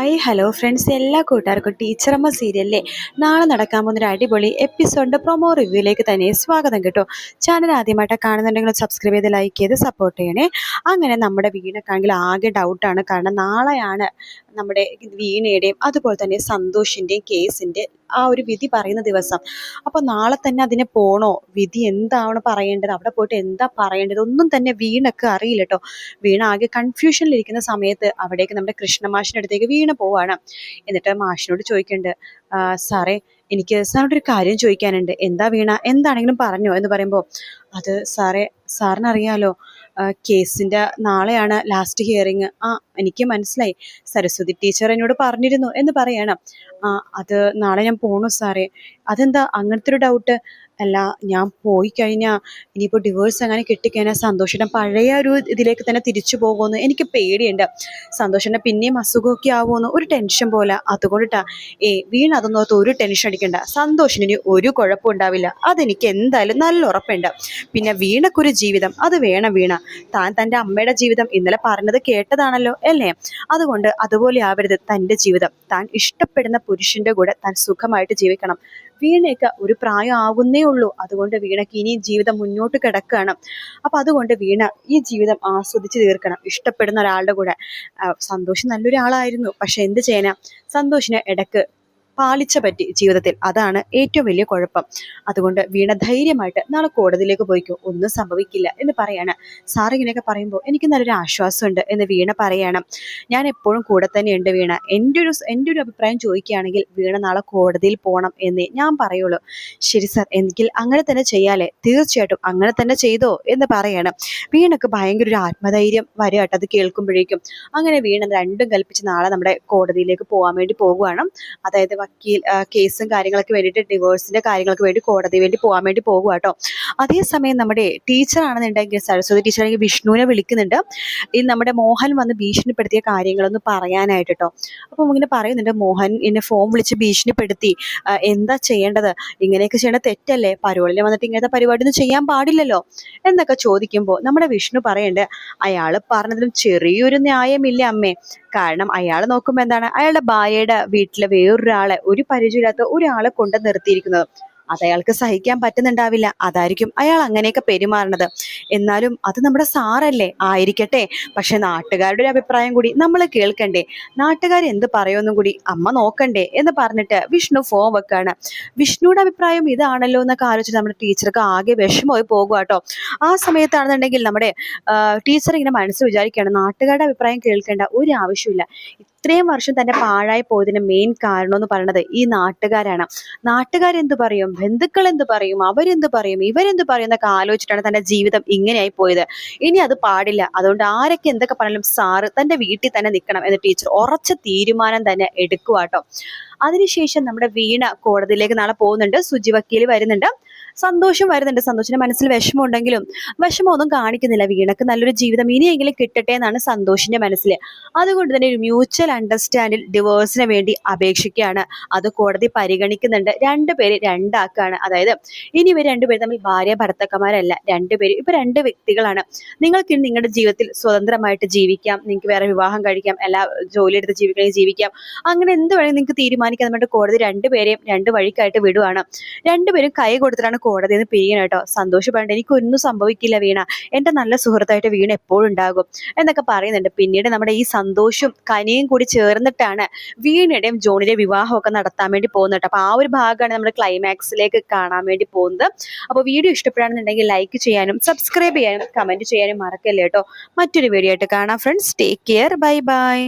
Hi hello friends, എല്ലാ കൂട്ടുകാർക്കും ടീച്ചറമ്മ സീരിയലിലെ നാളെ നടക്കാൻ പോകുന്ന ഒരു അടിപൊളി എപ്പിസോഡിൻ്റെ പ്രൊമോ റിവ്യൂയിലേക്ക് തന്നെ സ്വാഗതം കേട്ടോ. ചാനൽ ആദ്യമായിട്ട് കാണുന്നുണ്ടെങ്കിൽ സബ്സ്ക്രൈബ് ചെയ്ത് ലൈക്ക് ചെയ്ത് സപ്പോർട്ട് ചെയ്യണേ. അങ്ങനെ നമ്മുടെ വീണക്കാണെങ്കിൽ ആകെ ഡൗട്ടാണ്. കാരണം നാളെയാണ് നമ്മുടെ വീണയുടെയും അതുപോലെ തന്നെ സന്തോഷിൻ്റെയും കേസിൻ്റെ ആ ഒരു വിധി പറയുന്ന ദിവസം. അപ്പോൾ നാളെ തന്നെ അതിനെ പോണോ, വിധി എന്താണ് പറയേണ്ടത്, അവിടെ പോയിട്ട് എന്താ പറയേണ്ടത് ഒന്നും തന്നെ വീണക്ക് അറിയില്ല കേട്ടോ. വീണ ആകെ കൺഫ്യൂഷനിലിരിക്കുന്ന സമയത്ത് അവിടേക്ക് നമ്മുടെ കൃഷ്ണമാഷിൻ്റെ അടുത്തേക്ക് വീണ പോവാണ്. എന്നിട്ട് മാഷിനോട് ചോദിക്കുന്നുണ്ട്, സാറേ എനിക്ക് സാറിനോട് ഒരു കാര്യം ചോദിക്കാനുണ്ട്. എന്താ വീണ, എന്താണെങ്കിലും പറഞ്ഞോ എന്ന് പറയുമ്പോൾ, അത് സാറേ സാറിനറിയാലോ കേസിൻ്റെ നാളെയാണ് ലാസ്റ്റ് ഹിയറിങ്. എനിക്ക് മനസ്സിലായി, സരസ്വതി ടീച്ചർ എന്നോട് പറഞ്ഞിരുന്നു എന്ന് പറയണം. അത് നാളെ ഞാൻ പോണു സാറേ. അതെന്താ അങ്ങനത്തെ ഒരു ഡൗട്ട്? അല്ല, ഞാൻ പോയി കഴിഞ്ഞാൽ ഇനിയിപ്പോൾ ഡിവോഴ്സ് അങ്ങനെ കിട്ടിക്കഴിഞ്ഞാൽ സന്തോഷിൻ്റെ പഴയ ഒരു ഇതിലേക്ക് തന്നെ തിരിച്ചു പോകുമെന്ന് എനിക്ക് പേടിയുണ്ട്. സന്തോഷിൻ്റെ പിന്നെയും അസുഖമൊക്കെ ആവുമെന്ന് ഒരു ടെൻഷൻ പോലെ. അതുകൊണ്ടിട്ടാ വീണ അതൊന്നും ഓർത്ത് ഒരു ടെൻഷൻ അടിക്കണ്ട. സന്തോഷിന് ഒരു കുഴപ്പം ഉണ്ടാവില്ല, അതെനിക്ക് എന്തായാലും നല്ല ഉറപ്പുണ്ട്. പിന്നെ വീണക്കൊരു ജീവിതം അത് വേണം. വീണ താൻ തൻ്റെ അമ്മയുടെ ജീവിതം ഇന്നലെ പറഞ്ഞത് കേട്ടതാണല്ലോ അല്ലേ? അതുകൊണ്ട് അതുപോലെ ആവരുത് തൻ്റെ ജീവിതം. താൻ ഇഷ്ടപ്പെടുന്ന പുരുഷൻ്റെ കൂടെ താൻ സുഖമായിട്ട് ജീവിക്കണം. വീണയ്ക്ക് ഒരു പ്രായം ആകുന്നേ ഉള്ളൂ. അതുകൊണ്ട് വീണയ്ക്ക് ഇനിയും ജീവിതം മുന്നോട്ട് കിടക്കുകയാണ്. അപ്പം അതുകൊണ്ട് വീണ ഈ ജീവിതം ആസ്വദിച്ച് തീർക്കണം ഇഷ്ടപ്പെടുന്ന ഒരാളുടെ കൂടെ. സന്തോഷം നല്ലൊരാളായിരുന്നു, പക്ഷെ എന്ത് ചെയ്യാനാ, സന്തോഷിന് ഇടയ്ക്ക് പാളിച്ച പറ്റി ജീവിതത്തിൽ. അതാണ് ഏറ്റവും വലിയ കുഴപ്പം. അതുകൊണ്ട് വീണ ധൈര്യമായിട്ട് നാളെ കോടതിയിലേക്ക് പോയിക്കോ, ഒന്നും സംഭവിക്കില്ല എന്ന് പറയാണ്. സാർ ഇങ്ങനെയൊക്കെ പറയുമ്പോൾ എനിക്ക് നല്ലൊരു ആശ്വാസമുണ്ട് എന്ന് വീണ പറയാണ്. ഞാൻ എപ്പോഴും കൂടെ തന്നെയുണ്ട് വീണ. എൻ്റെ ഒരു അഭിപ്രായം ചോദിക്കുകയാണെങ്കിൽ വീണ നാളെ കോടതിയിൽ പോകണം എന്നേ ഞാൻ പറയുള്ളൂ. ശരി സാർ, എങ്കിൽ അങ്ങനെ തന്നെ ചെയ്യാലേ? തീർച്ചയായിട്ടും അങ്ങനെ തന്നെ ചെയ്തോ എന്ന് പറയാണ്. വീണക്ക് ഭയങ്കര ഒരു ആത്മധൈര്യം വരികട്ടെ അത് കേൾക്കുമ്പോഴേക്കും. അങ്ങനെ വീണ രണ്ടും കൽപ്പിച്ച് നാളെ നമ്മുടെ കോടതിയിലേക്ക് പോകാൻ വേണ്ടി പോകുകയാണ്. അതായത് വക്കീൽ കേസും കാര്യങ്ങളൊക്കെ വേണ്ടിയിട്ട്, ഡിവോഴ്സിന്റെ കാര്യങ്ങൾക്ക് വേണ്ടി കോടതി വേണ്ടി പോകാൻ വേണ്ടി പോകുക കേട്ടോ. അതേസമയം നമ്മുടെ ടീച്ചറാണെന്നുണ്ടെങ്കിൽ, സരസ്വതി ടീച്ചറാണെങ്കിൽ വിഷ്ണുവിനെ വിളിക്കുന്നുണ്ട്. ഈ നമ്മുടെ മോഹൻ വന്ന് ഭീഷണിപ്പെടുത്തിയ കാര്യങ്ങളൊന്ന് പറയാനായിട്ട് കേട്ടോ. അപ്പം ഇങ്ങനെ പറയുന്നുണ്ട്, മോഹൻ എന്നെ ഫോൺ വിളിച്ച് ഭീഷണിപ്പെടുത്തി, എന്താ ചെയ്യേണ്ടത്, ഇങ്ങനെയൊക്കെ ചെയ്യേണ്ടത് തെറ്റല്ലേ, പരോളിൽ വന്നിട്ട് ഇങ്ങനത്തെ പരിപാടി ഒന്നും ചെയ്യാൻ പാടില്ലല്ലോ എന്നൊക്കെ ചോദിക്കുമ്പോൾ നമ്മുടെ വിഷ്ണു പറയുന്നുണ്ട്, അയാൾ പറഞ്ഞതിലും ചെറിയൊരു ന്യായമില്ല അമ്മേ. കാരണം അയാൾ നോക്കുമ്പോൾ എന്താണ്, അയാളുടെ ഭാര്യയുടെ വീട്ടിലെ വേറൊരാളെ, ഒരു പരിചയമില്ലാത്ത ഒരാളെ കൊണ്ട് നിർത്തിയിരിക്കുന്നത്. അത് അയാൾക്ക് സഹിക്കാൻ പറ്റുന്നുണ്ടാവില്ല, അതായിരിക്കും അയാൾ അങ്ങനെയൊക്കെ പെരുമാറുന്നത്. എന്നാലും അത് നമ്മുടെ സാറല്ലേ, ആയിരിക്കട്ടെ. പക്ഷെ നാട്ടുകാരുടെ ഒരു അഭിപ്രായം കൂടി നമ്മൾ കേൾക്കണ്ടേ, നാട്ടുകാർ എന്ത് പറയുമെന്നും കൂടി അമ്മ നോക്കണ്ടേ എന്ന് പറഞ്ഞിട്ട് വിഷ്ണു ഫോൺ വെക്കാണ്. വിഷ്ണുയുടെ അഭിപ്രായം ഇതാണല്ലോ എന്നൊക്കെ ആലോചിച്ച് നമ്മുടെ ടീച്ചർക്ക് ആകെ വിഷമമായി പോകുക കേട്ടോ. ആ സമയത്താണെന്നുണ്ടെങ്കിൽ നമ്മുടെ ടീച്ചർ ഇങ്ങനെ മനസ്സ് വിചാരിക്കുകയാണ്, നാട്ടുകാരുടെ അഭിപ്രായം കേൾക്കേണ്ട ഒരു ആവശ്യമില്ല. ഇത്രയും വർഷം തന്നെ പാഴായി പോയതിന് മെയിൻ കാരണം എന്ന് പറയുന്നത് ഈ നാട്ടുകാരാണ്. നാട്ടുകാരെന്ത് പറയും, ബന്ധുക്കൾ എന്ത് പറയും, അവരെന്ത് പറയും, ഇവരെന്ത് പറയും എന്നൊക്കെ ആലോചിച്ചിട്ടാണ് തൻ്റെ ജീവിതം ഇങ്ങനെയായി പോയത്. ഇനി അത് പാടില്ല. അതുകൊണ്ട് ആരൊക്കെ എന്തൊക്കെ പറഞ്ഞാലും സാറ് തൻ്റെ വീട്ടിൽ തന്നെ നിൽക്കണം എന്ന് ടീച്ചർ ഉറച്ച തീരുമാനം തന്നെ എടുക്കുക കേട്ടോ. അതിനുശേഷം നമ്മുടെ വീണ കോടതിയിലേക്ക് നാളെ പോകുന്നുണ്ട്. സുജി വക്കീൽ വരുന്നുണ്ട്, സന്തോഷം വരുന്നുണ്ട്. സന്തോഷിന്റെ മനസ്സിൽ വിഷമമുണ്ടെങ്കിലും വിഷമമൊന്നും കാണിക്കുന്നില്ല. വീണക്ക് നല്ലൊരു ജീവിതം ഇനിയെങ്കിലും കിട്ടട്ടെ എന്നാണ് സന്തോഷിന്റെ മനസ്സിൽ. അതുകൊണ്ട് തന്നെ ഒരു മ്യൂച്വൽ അണ്ടർസ്റ്റാൻഡിൽ ഡിവോഴ്സിന് വേണ്ടി അപേക്ഷിക്കുകയാണ്. അത് കോടതി പരിഗണിക്കുന്നുണ്ട്. രണ്ടുപേര് രണ്ടാക്കാണ്. അതായത് ഇനി ഇവർ രണ്ടുപേരും തമ്മിൽ ഭാര്യ ഭർത്താക്കന്മാരല്ല, രണ്ടുപേരും ഇപ്പൊ രണ്ട് വ്യക്തികളാണ്. നിങ്ങൾക്ക് നിങ്ങളുടെ ജീവിതത്തിൽ സ്വതന്ത്രമായിട്ട് ജീവിക്കാം, നിങ്ങൾക്ക് വേറെ വിവാഹം കഴിക്കാം, എല്ലാ ജോലി എടുത്ത് ജീവിക്കണമെങ്കിൽ ജീവിക്കാം, അങ്ങനെ എന്ത് വേണമെങ്കിൽ നിങ്ങൾക്ക് തീരുമാനിക്കാൻ വേണ്ടി കോടതി രണ്ടുപേരെയും രണ്ട് വഴിക്കായിട്ട് വിടുവാണ്. രണ്ടുപേരും കൈ കൊടുത്തിട്ടാണ് കോടതിയിൽ നിന്ന് പിരിയണം കേട്ടോ. സന്തോഷം പറഞ്ഞിട്ട് എനിക്കൊന്നും സംഭവിക്കില്ല വീണ, എൻ്റെ നല്ല സുഹൃത്തായിട്ട് വീണ എപ്പോഴും ഉണ്ടാകും എന്നൊക്കെ പറയുന്നുണ്ട്. പിന്നീട് നമ്മുടെ ഈ സന്തോഷും കനിയും കൂടി ചേർന്നിട്ടാണ് വീണയുടെയും ജോണിയുടെയും വിവാഹമൊക്കെ നടത്താൻ വേണ്ടി പോകുന്നത് കേട്ടോ. അപ്പൊ ആ ഒരു ഭാഗമാണ് നമ്മൾ ക്ലൈമാക്സിലേക്ക് കാണാൻ വേണ്ടി പോകുന്നത്. അപ്പോൾ വീഡിയോ ഇഷ്ടപ്പെടുകയാണെന്നുണ്ടെങ്കിൽ ലൈക്ക് ചെയ്യാനും സബ്സ്ക്രൈബ് ചെയ്യാനും കമന്റ് ചെയ്യാനും മറക്കല്ലേ കേട്ടോ. മറ്റൊരു വീഡിയോ ആയിട്ട് കാണാം friends. Take care, bye bye.